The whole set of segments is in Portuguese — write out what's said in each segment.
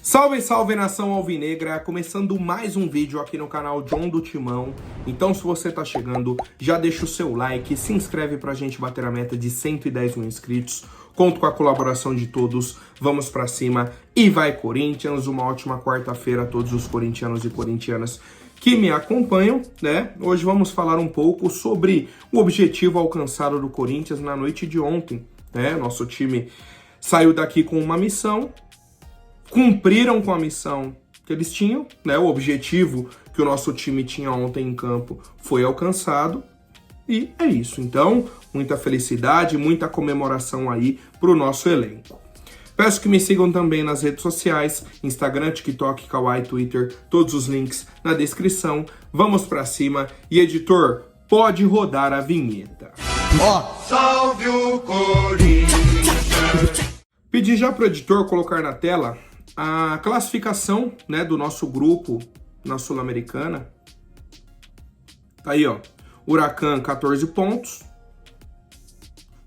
Salve, salve nação alvinegra, começando mais um vídeo aqui no canal John do Timão. Então se você tá chegando, já deixa o seu like, se inscreve pra gente bater a meta de 110 mil inscritos. Conto com a colaboração de todos, vamos pra cima e vai Corinthians. Uma ótima quarta-feira a todos os corintianos e corintianas que me acompanham, né? Hoje vamos falar um pouco sobre o objetivo alcançado do Corinthians na noite de ontem, né? Nosso time saiu daqui com uma missão, cumpriram com a missão que eles tinham, né? O objetivo que o nosso time tinha ontem em campo foi alcançado e é isso. Então, muita felicidade, muita comemoração aí pro nosso elenco. Peço que me sigam também nas redes sociais, Instagram, TikTok, Kawaii, Twitter, todos os links na descrição. Vamos pra cima e, editor, pode rodar a vinheta. Salve o Corinthians! Pedi já pro editor colocar na tela a classificação, né, do nosso grupo na Sul-Americana. Tá aí, ó. Huracan, 14 pontos.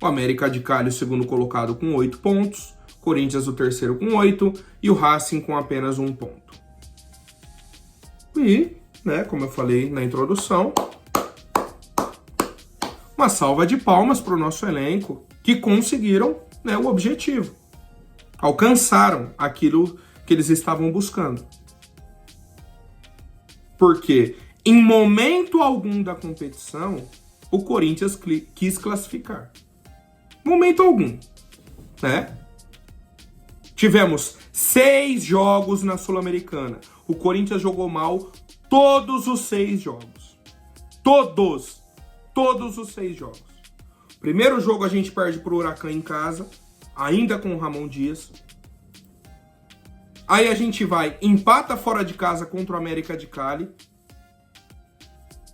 O América de Cali, o segundo colocado, com 8 pontos. Corinthians, o terceiro, com 8. E o Racing, com apenas 1 ponto. E, né, como eu falei na introdução, uma salva de palmas para o nosso elenco, que conseguiram, né, o objetivo. Alcançaram aquilo que eles estavam buscando. Porque em momento algum da competição, o Corinthians quis classificar. Momento algum, né? Tivemos 6 jogos na Sul-Americana. O Corinthians jogou mal todos os 6 jogos. Todos os 6 jogos. Primeiro jogo a gente perde pro Huracan em casa, ainda com o Ramon Dias. Aí a gente vai, empata fora de casa contra o América de Cali,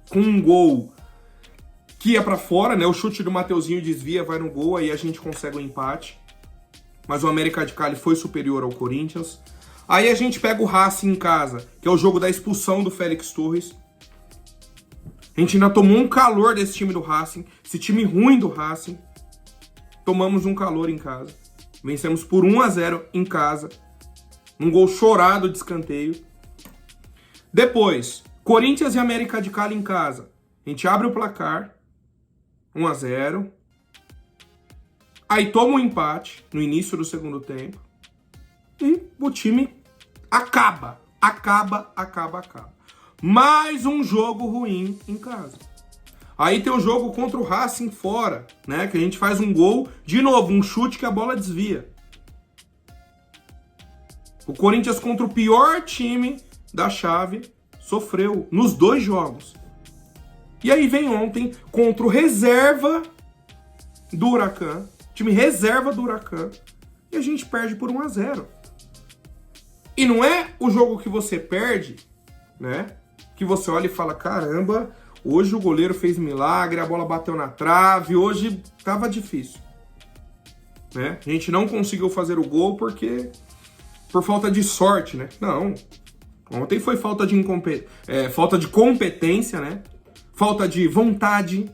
com um gol que ia pra fora, né? O chute do Mateuzinho desvia, vai no gol, aí a gente consegue o empate. Mas o América de Cali foi superior ao Corinthians. Aí a gente pega o Racing em casa, que é o jogo da expulsão do Félix Torres. A gente ainda tomou um calor desse time do Racing, esse time ruim do Racing. Tomamos um calor em casa. Vencemos por 1-0 em casa. Um gol chorado de escanteio. Depois, Corinthians e América de Cali em casa. A gente abre o placar. 1-0. Aí toma um empate no início do segundo tempo. E o time acaba. Mais um jogo ruim em casa. Aí tem o jogo contra o Racing fora, né? Que a gente faz um gol, de novo, um chute que a bola desvia. O Corinthians contra o pior time da chave sofreu nos 2 jogos. E aí vem ontem contra o reserva do Huracan, time reserva do Huracan, e a gente perde por 1-0. E não é o jogo que você perde, né? Que você olha e fala, caramba, hoje o goleiro fez milagre, a bola bateu na trave, hoje tava difícil. Né? A gente não conseguiu fazer o gol por falta de sorte, né? Não. Ontem foi falta de competência, né? Falta de vontade.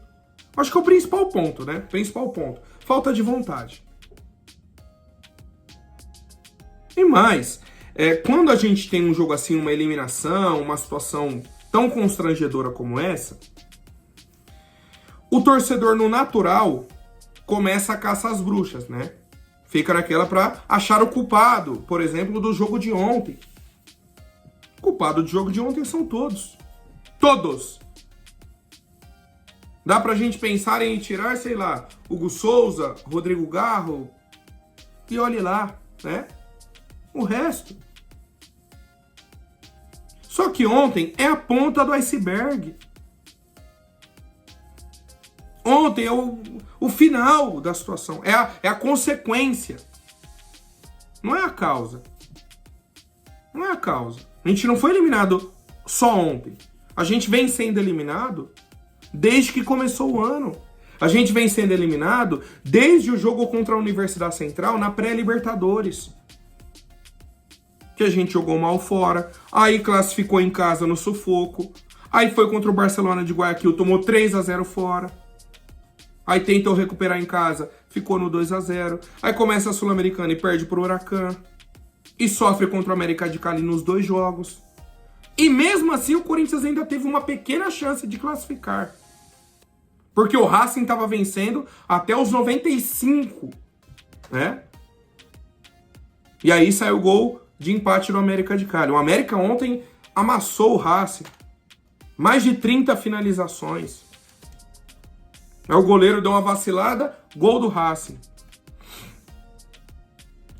Acho que é o principal ponto, né? Principal ponto. Falta de vontade. E mais, quando a gente tem um jogo assim, uma eliminação, uma situação tão constrangedora como essa, o torcedor no natural começa a caçar as bruxas, né? Fica naquela pra achar o culpado, por exemplo, do jogo de ontem. O culpado do jogo de ontem são todos. Todos! Dá pra gente pensar em tirar, sei lá, Hugo Souza, Rodrigo Garro, e olhe lá, né? O resto. Só que ontem é a ponta do iceberg. Ontem é o final da situação, é a consequência. Não é a causa. Não é a causa. A gente não foi eliminado só ontem. A gente vem sendo eliminado desde que começou o ano. A gente vem sendo eliminado desde o jogo contra a Universidade Central na pré-Libertadores. Que a gente jogou mal fora, aí classificou em casa no sufoco, aí foi contra o Barcelona de Guayaquil, tomou 3-0 fora. Aí tentou recuperar em casa, ficou no 2-0. Aí começa a Sul-Americana e perde pro Huracan. e sofre contra o América de Cali nos 2 jogos. E mesmo assim o Corinthians ainda teve uma pequena chance de classificar. Porque o Racing estava vencendo até os 95, né? E aí saiu o gol de empate do América de Cali. O América ontem amassou o Racing. Mais de 30 finalizações. O goleiro deu uma vacilada, gol do Racing.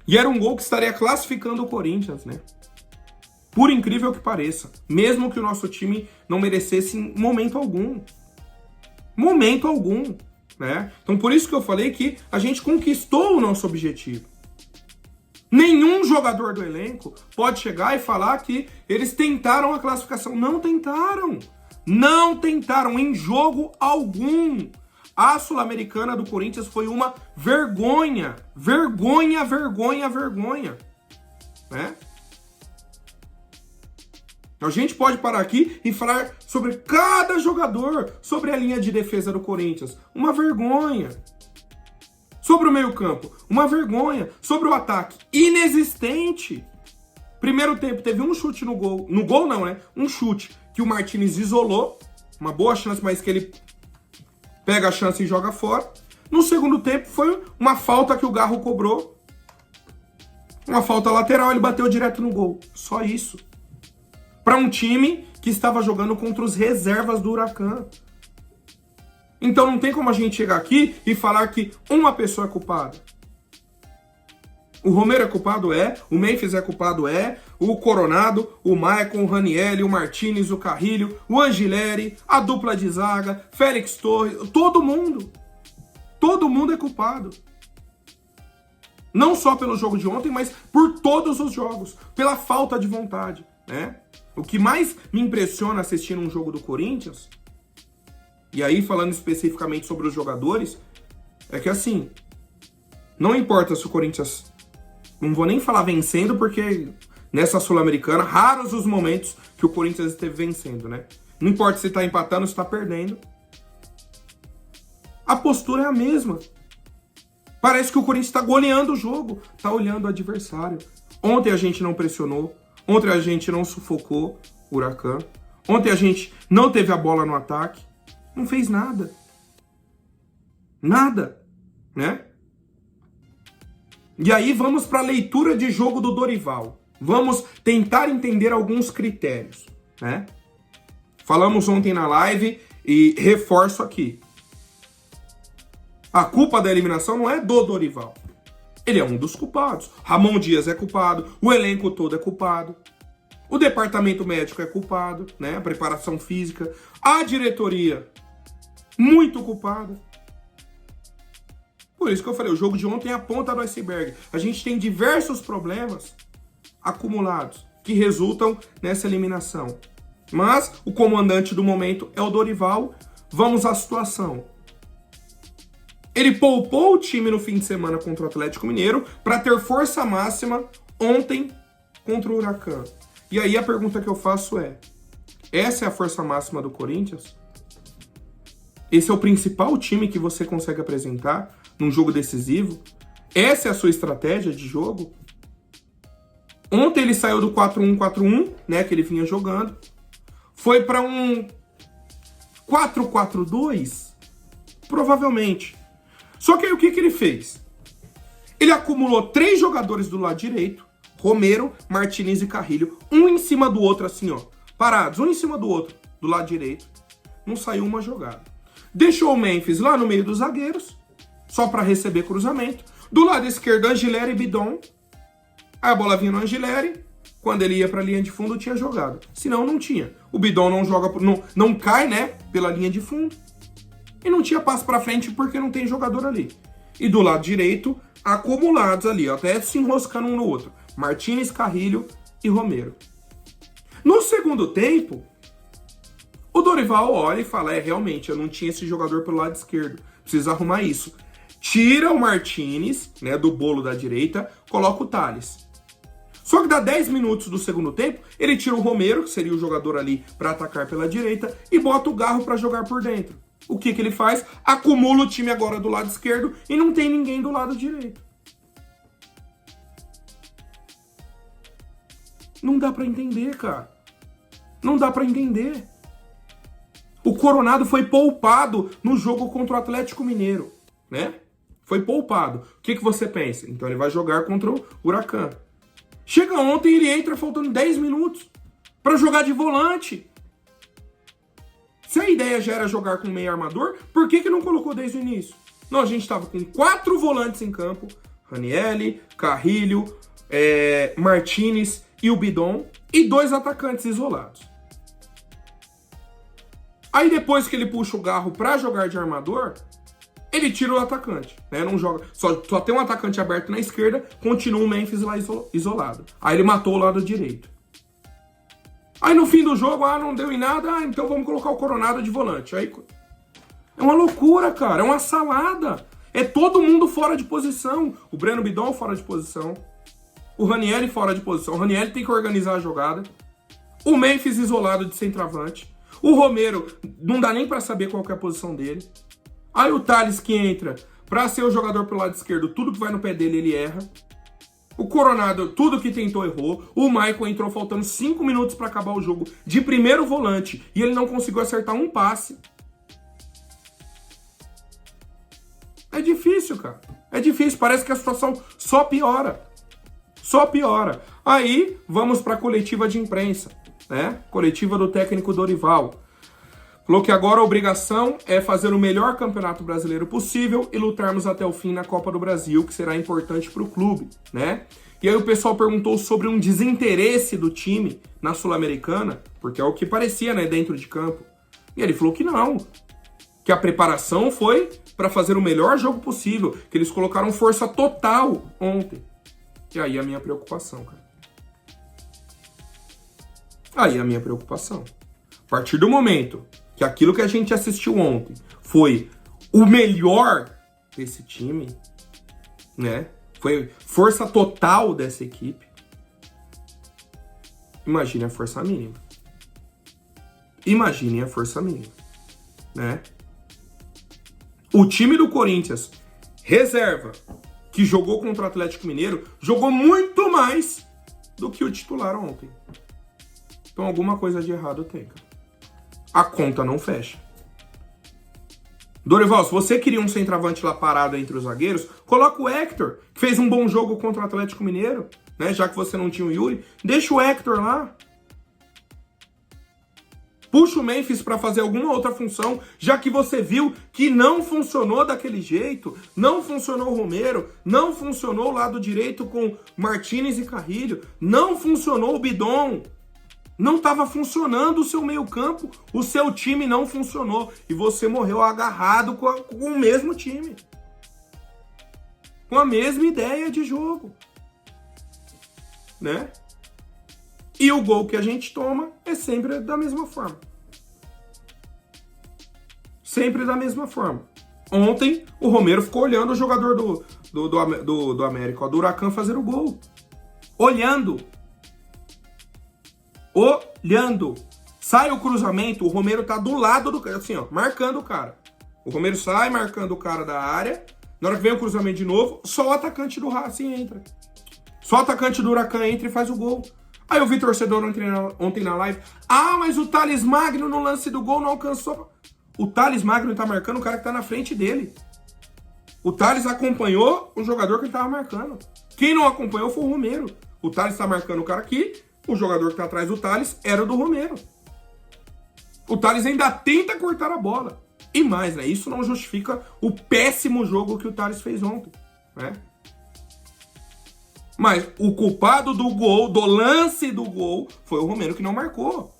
E era um gol que estaria classificando o Corinthians, né? Por incrível que pareça. Mesmo que o nosso time não merecesse em momento algum. Momento algum, né? Então por isso que eu falei que a gente conquistou o nosso objetivo. Nenhum jogador do elenco pode chegar e falar que eles tentaram a classificação. Não tentaram. Não tentaram em jogo algum. A Sul-Americana do Corinthians foi uma vergonha. Vergonha, vergonha, vergonha. Né? A gente pode parar aqui e falar sobre cada jogador, sobre a linha de defesa do Corinthians. Uma vergonha. Sobre o meio-campo, uma vergonha. Sobre o ataque, inexistente. Primeiro tempo teve um chute no gol. No gol não, né? Um chute que o Martinez isolou. Uma boa chance, mas que ele pega a chance e joga fora. No segundo tempo foi uma falta que o Garro cobrou. Uma falta lateral, ele bateu direto no gol. Só isso. Para um time que estava jogando contra os reservas do Huracan. Então não tem como a gente chegar aqui e falar que uma pessoa é culpada. O Romero é culpado? É. O Memphis é culpado? É. O Coronado, o Maicon, o Ranieri, o Martinez, o Carrilho, o Angileri, a dupla de zaga, Félix Torres, todo mundo. Todo mundo é culpado. Não só pelo jogo de ontem, mas por todos os jogos. Pela falta de vontade, né? O que mais me impressiona assistindo um jogo do Corinthians, e aí falando especificamente sobre os jogadores, é que assim, não importa se o Corinthians, não vou nem falar vencendo, porque nessa Sul-Americana, raros os momentos que o Corinthians esteve vencendo, né? Não importa se tá empatando ou se tá perdendo. A postura é a mesma. Parece que o Corinthians tá goleando o jogo, tá olhando o adversário. Ontem a gente não pressionou. Ontem a gente não sufocou o Huracan. Ontem a gente não teve a bola no ataque. Não fez nada. Nada, né? E aí vamos para a leitura de jogo do Dorival. Vamos tentar entender alguns critérios, né? Falamos ontem na live e reforço aqui. A culpa da eliminação não é do Dorival. Ele é um dos culpados. Ramon Dias é culpado, o elenco todo é culpado, o departamento médico é culpado, né? A preparação física, a diretoria, muito culpada. Por isso que eu falei, o jogo de ontem é a ponta do iceberg. A gente tem diversos problemas acumulados que resultam nessa eliminação. Mas o comandante do momento é o Dorival. Vamos à situação. Ele poupou o time no fim de semana contra o Atlético Mineiro para ter força máxima ontem contra o Huracan. E aí a pergunta que eu faço é: essa é a força máxima do Corinthians? Esse é o principal time que você consegue apresentar num jogo decisivo? Essa é a sua estratégia de jogo? Ontem ele saiu do 4-1-4-1, né, que ele vinha jogando. Foi para um 4-4-2? Provavelmente. Só que aí o que ele fez? Ele acumulou 3 jogadores do lado direito, Romero, Martinez e Carrilho, um em cima do outro assim, ó, parados, um em cima do outro, do lado direito. Não saiu uma jogada. Deixou o Memphis lá no meio dos zagueiros, só para receber cruzamento. Do lado esquerdo, Angileri e Bidon. Aí a bola vinha no Angileri, quando ele ia para a linha de fundo tinha jogado. Senão não tinha. O Bidon não joga, não cai, né, pela linha de fundo. E não tinha passo para frente porque não tem jogador ali. E do lado direito, acumulados ali, até se enroscando um no outro. Martinez, Carrilho e Romero. No segundo tempo, o Dorival olha e fala: realmente, eu não tinha esse jogador pelo lado esquerdo. Preciso arrumar isso. Tira o Martinez, né, do bolo da direita, coloca o Thales. Só que dá 10 minutos do segundo tempo, ele tira o Romero, que seria o jogador ali para atacar pela direita, e bota o Garro para jogar por dentro. O que ele faz? Acumula o time agora do lado esquerdo e não tem ninguém do lado direito. Não dá pra entender, cara. Não dá pra entender. O Coronado foi poupado no jogo contra o Atlético Mineiro, né? Foi poupado. O que você pensa? Então ele vai jogar contra o Huracan. Chega ontem, ele entra faltando 10 minutos pra jogar de volante. Se a ideia já era jogar com meio armador, por que não colocou desde o início? Não, a gente tava com 4 volantes em campo. Ranieri, Carrilho, Martinez e o Bidon. E 2 atacantes isolados. Aí depois que ele puxa o Garro pra jogar de armador, ele tira o atacante, né? Não joga. Só tem um atacante aberto na esquerda, continua o Memphis lá isolado. Aí ele matou o lado direito. Aí no fim do jogo, não deu em nada, então vamos colocar o Coronado de volante. Aí é uma loucura, cara, é uma salada. É todo mundo fora de posição. O Breno Bidon fora de posição. O Ranieri fora de posição. O Ranieri tem que organizar a jogada. O Memphis isolado de centroavante. O Romero, não dá nem pra saber qual que é a posição dele. Aí o Thales que entra pra ser o jogador pelo lado esquerdo, tudo que vai no pé dele ele erra. O Coronado, tudo que tentou errou. O Michael entrou faltando 5 minutos pra acabar o jogo de primeiro volante e ele não conseguiu acertar um passe. É difícil, cara. É difícil, parece que a situação só piora. Só piora. Aí, vamos pra coletiva de imprensa, né? Coletiva do técnico Dorival. Falou que agora a obrigação é fazer o melhor campeonato brasileiro possível e lutarmos até o fim na Copa do Brasil, que será importante para o clube, né? E aí o pessoal perguntou sobre um desinteresse do time na Sul-Americana, porque é o que parecia, né, dentro de campo. E ele falou que não, que a preparação foi para fazer o melhor jogo possível, que eles colocaram força total ontem. E aí a minha preocupação, cara. Aí a minha preocupação. A partir do momento que aquilo que a gente assistiu ontem foi o melhor desse time, né? Foi força total dessa equipe. Imagine a força mínima. Imagine a força mínima, né? O time do Corinthians, reserva, que jogou contra o Atlético Mineiro, jogou muito mais do que o titular ontem. Então alguma coisa de errado tem, cara. A conta não fecha. Dorival, se você queria um centroavante lá parado entre os zagueiros, coloca o Hector, que fez um bom jogo contra o Atlético Mineiro, né? Já que você não tinha o Yuri, deixa o Hector lá. Puxa o Memphis para fazer alguma outra função, já que você viu que não funcionou daquele jeito, não funcionou o Romero, não funcionou o lado direito com Martinez e Carrilho, não funcionou o Bidon. Não estava funcionando o seu meio-campo, o seu time não funcionou. E você morreu agarrado com o mesmo time. Com a mesma ideia de jogo. Né? E o gol que a gente toma é sempre da mesma forma. Sempre da mesma forma. Ontem, o Romero ficou olhando o jogador do América, do Huracan, fazer o gol. Olhando. Olhando. Sai o cruzamento, o Romero tá do lado do cara, assim, ó, marcando o cara. O Romero sai marcando o cara da área. Na hora que vem o cruzamento de novo, só o atacante do Racing entra. Só o atacante do Huracan entra e faz o gol. Aí eu vi torcedor ontem na live. Mas o Thales Magno no lance do gol não alcançou. O Thales Magno tá marcando o cara que tá na frente dele. O Thales acompanhou o jogador que ele tava marcando. Quem não acompanhou foi o Romero. O Thales tá marcando o cara aqui. O jogador que tá atrás do Thales era o do Romero. O Thales ainda tenta cortar a bola. E mais, né? Isso não justifica o péssimo jogo que o Thales fez ontem, né? Mas o culpado do gol, do lance do gol, foi o Romero que não marcou.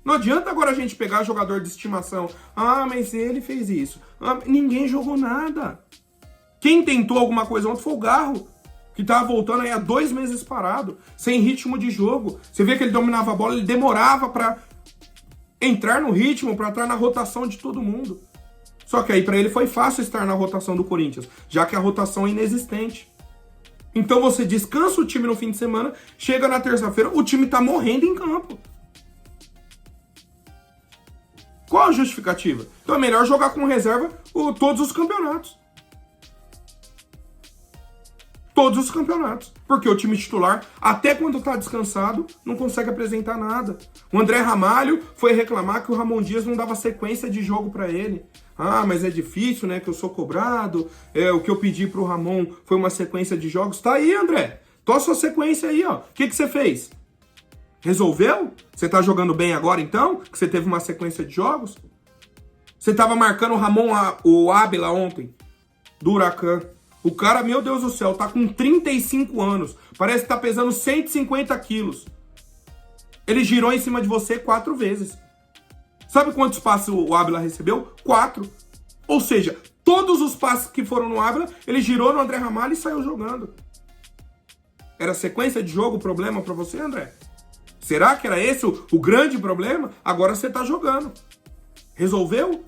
Não adianta agora a gente pegar jogador de estimação. Mas ele fez isso. Ninguém jogou nada. Quem tentou alguma coisa ontem foi o Garro, que tava voltando aí há 2 meses parado, sem ritmo de jogo. Você vê que ele dominava a bola, ele demorava pra entrar no ritmo, pra entrar na rotação de todo mundo. Só que aí pra ele foi fácil estar na rotação do Corinthians, já que a rotação é inexistente. Então você descansa o time no fim de semana, chega na terça-feira, o time tá morrendo em campo. Qual a justificativa? Então é melhor jogar com reserva todos os campeonatos. todos os campeonatos. Porque o time titular, até quando tá descansado, não consegue apresentar nada. O André Ramalho foi reclamar que o Ramon Dias não dava sequência de jogo para ele. Ah, mas é difícil, né, que eu sou cobrado. O que eu pedi pro Ramon foi uma sequência de jogos. Tá aí, André. Tô a sua sequência aí, ó. O que você fez? Resolveu? Você tá jogando bem agora, então? Que você teve uma sequência de jogos? Você tava marcando o Ramon, o Ábila ontem, do Huracan. O cara, meu Deus do céu, tá com 35 anos. Parece que tá pesando 150 quilos. Ele girou em cima de você 4 vezes. Sabe quantos passes o Ábila recebeu? 4. Ou seja, todos os passes que foram no Ábila, ele girou no André Ramalho e saiu jogando. Era sequência de jogo o problema pra você, André? Será que era esse o grande problema? Agora você tá jogando. Resolveu?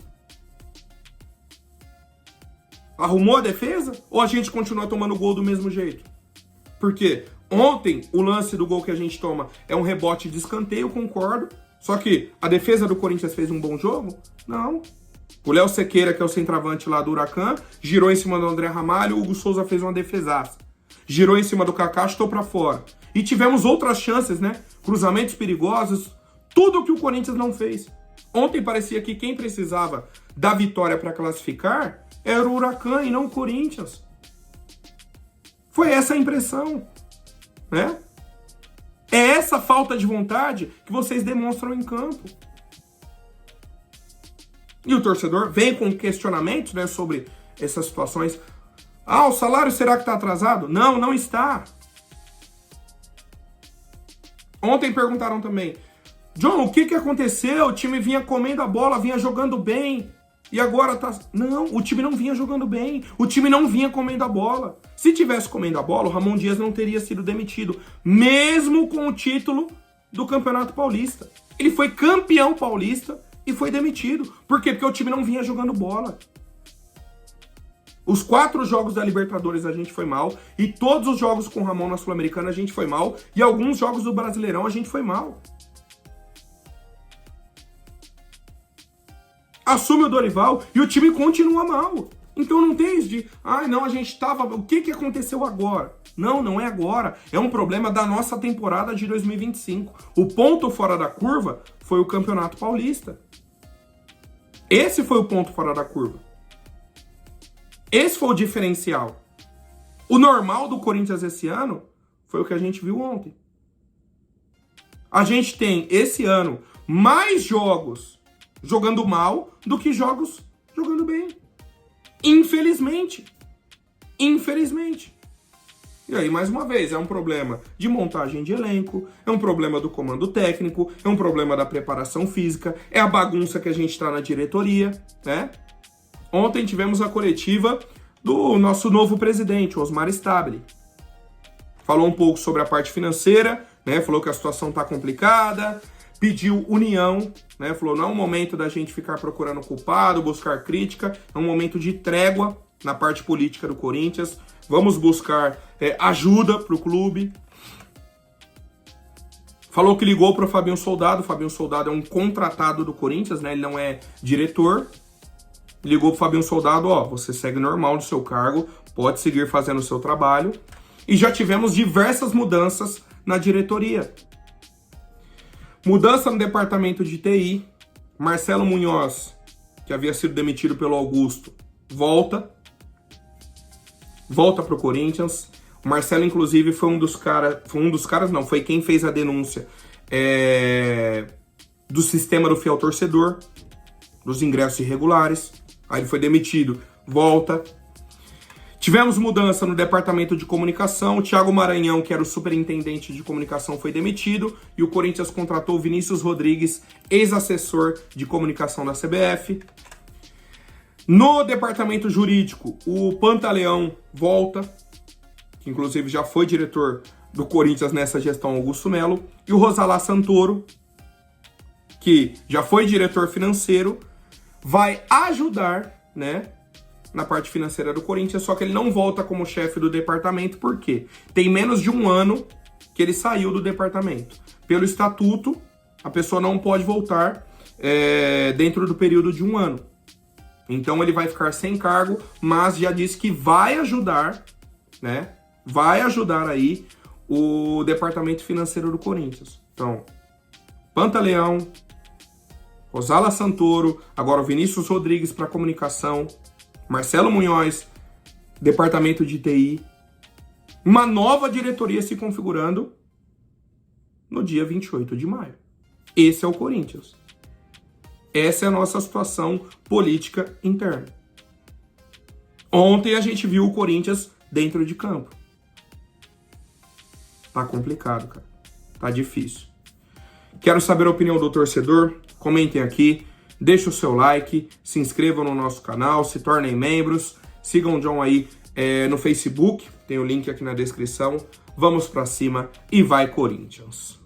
Arrumou a defesa? Ou a gente continua tomando gol do mesmo jeito? Porque ontem o lance do gol que a gente toma é um rebote de escanteio, concordo. Só que a defesa do Corinthians fez um bom jogo? Não. O Léo Sequeira, que é o centroavante lá do Huracan, girou em cima do André Ramalho, o Hugo Souza fez uma defesaça. Girou em cima do Kaká, chutou pra fora. E tivemos outras chances, né? Cruzamentos perigosos, tudo que o Corinthians não fez. Ontem parecia que quem precisava da vitória para classificar era o Huracan e não o Corinthians. Foi essa a impressão, né? É essa falta de vontade que vocês demonstram em campo. E o torcedor vem com questionamentos, né, sobre essas situações. Ah, o salário será que está atrasado? Não, não está. Ontem perguntaram também, John, o que aconteceu? O time vinha comendo a bola, vinha jogando bem. E agora tá... Não, o time não vinha jogando bem. O time não vinha comendo a bola. Se tivesse comendo a bola, o Ramon Dias não teria sido demitido. Mesmo com o título do Campeonato Paulista. Ele foi campeão paulista e foi demitido. Por quê? Porque o time não vinha jogando bola. Os 4 jogos da Libertadores a gente foi mal. E todos os jogos com o Ramon na Sul-Americana a gente foi mal. E alguns jogos do Brasileirão a gente foi mal. Assume o Dorival e o time continua mal. Então não tem isso de, não, a gente tava... O que aconteceu agora? Não, não é agora. É um problema da nossa temporada de 2025. O ponto fora da curva foi o Campeonato Paulista. Esse foi o ponto fora da curva. Esse foi o diferencial. O normal do Corinthians esse ano foi o que a gente viu ontem. A gente tem, esse ano, mais jogos jogando mal do que jogos jogando bem. Infelizmente. Infelizmente. E aí, mais uma vez, é um problema de montagem de elenco, é um problema do comando técnico, é um problema da preparação física, é a bagunça que a gente tá na diretoria, né? Ontem tivemos a coletiva do nosso novo presidente, Osmar Stabile. Falou um pouco sobre a parte financeira, né? Falou que a situação tá complicada, pediu união, né? Falou, não é um momento da gente ficar procurando culpado, buscar crítica, é um momento de trégua na parte política do Corinthians. Vamos buscar ajuda para o clube. Falou que ligou para o Fabinho Soldado. O Fabinho Soldado é um contratado do Corinthians, né? Ele não é diretor. Ligou para o Fabinho Soldado, você segue normal no seu cargo, pode seguir fazendo o seu trabalho. E já tivemos diversas mudanças na diretoria. Mudança no departamento de TI. Marcelo Munhoz, que havia sido demitido pelo Augusto, volta para o Corinthians. O Marcelo, inclusive, foi foi quem fez a denúncia do sistema do fiel torcedor, dos ingressos irregulares. Aí ele foi demitido, volta. Tivemos mudança no departamento de comunicação. O Thiago Maranhão, que era o superintendente de comunicação, foi demitido. E o Corinthians contratou o Vinícius Rodrigues, ex-assessor de comunicação da CBF. No departamento jurídico, o Pantaleão volta, que inclusive já foi diretor do Corinthians nessa gestão Augusto Melo. E o Rosalá Santoro, que já foi diretor financeiro, vai ajudar, né, na parte financeira do Corinthians, só que ele não volta como chefe do departamento, por quê? Tem menos de um ano que ele saiu do departamento. Pelo estatuto, a pessoa não pode voltar dentro do período de um ano. Então ele vai ficar sem cargo, mas já disse que vai ajudar, né, vai ajudar aí o departamento financeiro do Corinthians. Então, Pantaleão, Rosala Santoro, agora o Vinícius Rodrigues para comunicação, Marcelo Munhoz, departamento de TI, uma nova diretoria se configurando no dia 28 de maio. Esse é o Corinthians. Essa é a nossa situação política interna. Ontem a gente viu o Corinthians dentro de campo. Tá complicado, cara. Tá difícil. Quero saber a opinião do torcedor. Comentem aqui. Deixe o seu like. Se inscrevam no nosso canal. Se tornem membros. Sigam o John aí no Facebook. Tem o link aqui na descrição. Vamos pra cima e vai Corinthians.